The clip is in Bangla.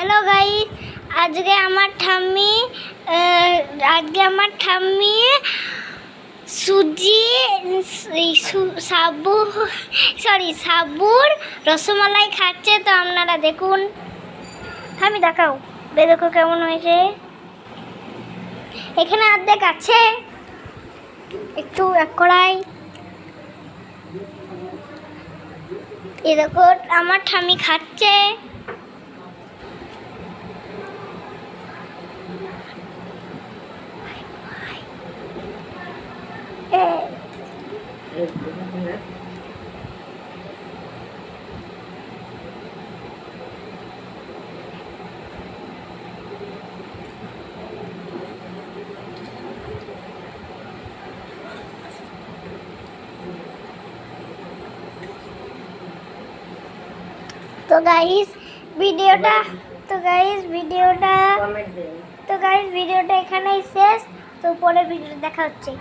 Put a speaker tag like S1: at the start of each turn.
S1: হ্যালো গাইস, আজকে আমার ঠাম্মি সুজি সাবুর রসমালাই খাচ্ছে। তো আপনারা দেখুন, আমি দেখাও দেখো কেমন হয়েছে। এখানে অর্ধেক আছে, একটু এক কড়াই। এই দেখো আমার ঠাম্মি খাচ্ছে। তো গাইস ভিডিওটা এখানেই শেষ। তো পরের ভিডিওটা দেখা হচ্ছে।